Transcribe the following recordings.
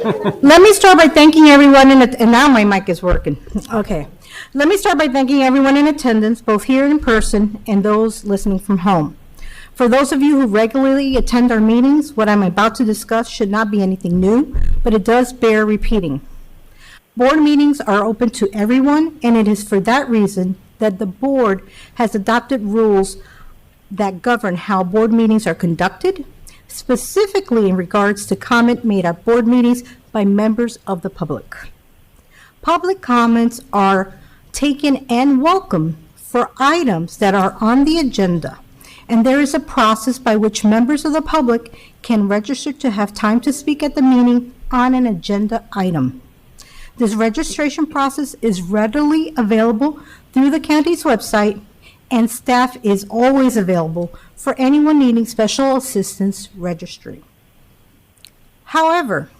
Let me start by thanking everyone and now my mic is working. Okay. Let me start by thanking everyone in attendance, both here in person and those listening from home. For those of you who regularly attend our meetings, what I'm about to discuss should not be anything new, but it does bear repeating. Board meetings are open to everyone, and it is for that reason that the board has adopted rules that govern how board meetings are conducted, specifically in regards to comment made at board meetings by members of the public. Public comments are taken and welcome for items that are on the agenda, and there is a process by which members of the public can register to have time to speak at the meeting on an agenda item. This registration process is readily available through the county's website, and staff is always available for anyone needing special assistance registering. However,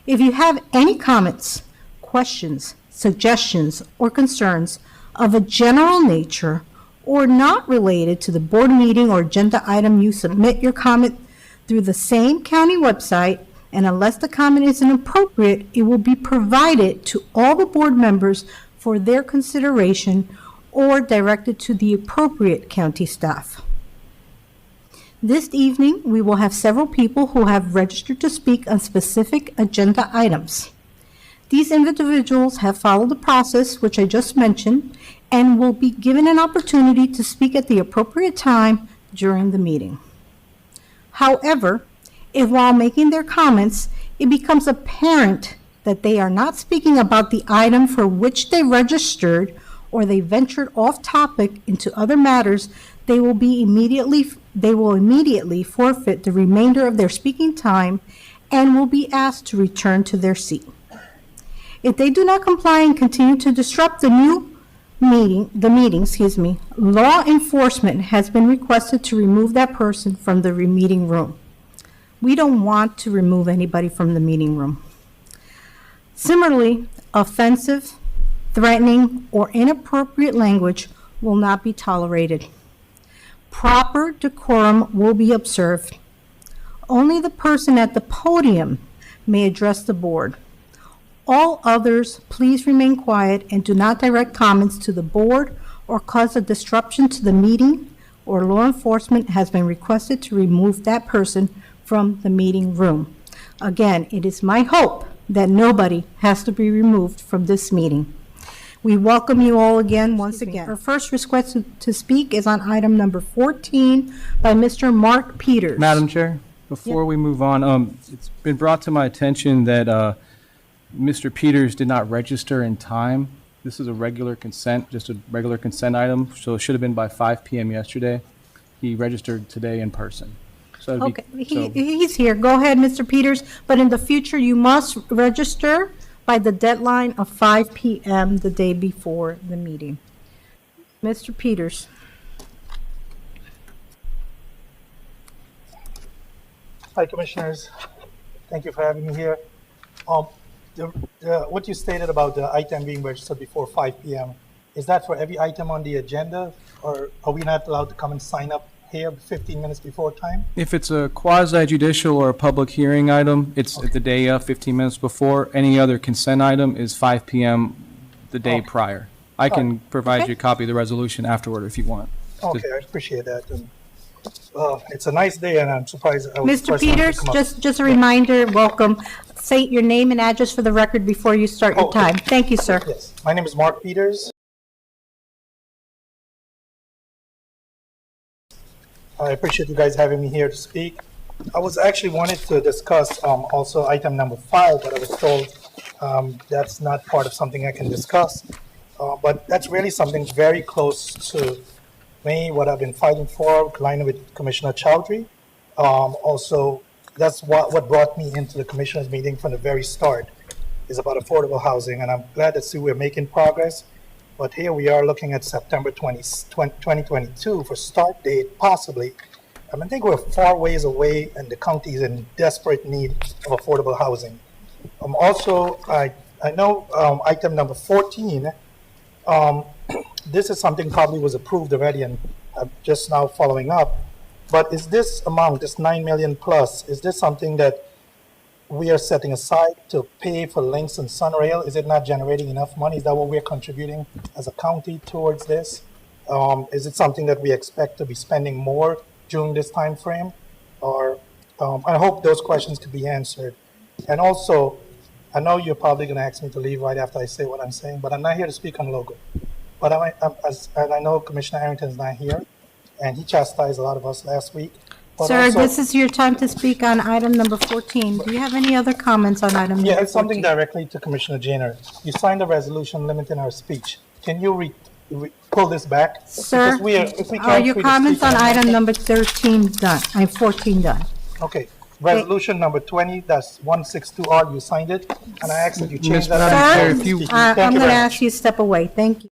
if you have any comments, questions, suggestions, or concerns of a general nature or not related to the board meeting or agenda item, you submit your comment through the same county website, and unless the comment is inappropriate, it will be provided to all the board members for their consideration or directed to the appropriate county staff. This evening, we will have several people who have registered to speak on specific agenda items. These individuals have followed the process which I just mentioned and will be given an opportunity to speak at the appropriate time during the meeting. However, if while making their comments, it becomes apparent that they are not speaking about the item for which they registered, or they ventured off topic into other matters, they will immediately forfeit the remainder of their speaking time and will be asked to return to their seat. If they do not comply and continue to disrupt the meeting, law enforcement has been requested to remove that person from the meeting room. We don't want to remove anybody from the meeting room. Similarly, offensive, threatening, or inappropriate language will not be tolerated. Proper decorum will be observed. Only the person at the podium may address the board. All others, please remain quiet and do not direct comments to the board or cause a disruption to the meeting, or law enforcement has been requested to remove that person from the meeting room. Again, it is my hope that nobody has to be removed from this meeting. We welcome you all again, once again. Our first request to speak is on item number 14 by Mr. Mark Peters. Madam Chair, before we move on, it's been brought to my attention that Mr. Peters did not register in time. This is a regular consent, just a regular consent item, so it should have been by 5 p.m. yesterday. He registered today in person. So okay, he's here. Go ahead, Mr. Peters, but in the future, you must register by the deadline of 5 p.m. the day before the meeting. Mr. Peters. Hi, Commissioners. Thank you for having me here. What you stated about the item being registered before 5 p.m., is that for every item on the agenda, or are we not allowed to come and sign up here 15 minutes before time? if it's a quasi-judicial or a public hearing item, it's the day of, 15 minutes before. Any other consent item is 5 p.m. the day prior. I can provide you a copy of the resolution afterward if you want. Okay, I appreciate that. And, it's a nice day, and I'm surprised I was the Mr. first one to Peters, come up. just a reminder, welcome. Say your name and address for the record before you start your time. Thank you, sir. Yes, my name is Mark Peters. I appreciate you guys having me here to speak. I was actually wanted to discuss also item number 5, but I was told that's not part of something I can discuss. But that's really something very close to me, what I've been fighting for, aligning with Commissioner Chowdhury. Also, that's what brought me into the Commissioners meeting from the very start, is about affordable housing. And I'm glad to see we're making progress. But here we are looking at September 2022 for start date, possibly. I think we're far ways away, and the county is in desperate need of affordable housing. Also, I know item number 14, this is something probably was approved already, and I'm just now following up. But is this amount, this 9 million plus, is this something that we are setting aside to pay for links and Sunrail? Is it not generating enough money? Is that what we're contributing as a county towards this? Is it something that we expect to be spending more during this time frame? Or, I hope those questions could be answered. And also, I know you're probably going to ask me to leave right after I say what I'm saying, but I'm not here to speak on logo. But and I know Commissioner Arrington's not here, and he chastised a lot of us last week. But Sir, also- this is your time to speak on item number 14. Do you have any other comments on item number 14? Yeah, it's something directly to Commissioner Janer. You signed a resolution limiting our speech. Can you pull this back? Sir, Because if we are can't your free to comments speak on on- item number 13 done? 14 done? Okay, resolution number 20-162R, you signed it, and I asked that you change Ms. that. Madam Chair, Sir, if you- Thank I'm you going to very ask much. you to step away. Thank you.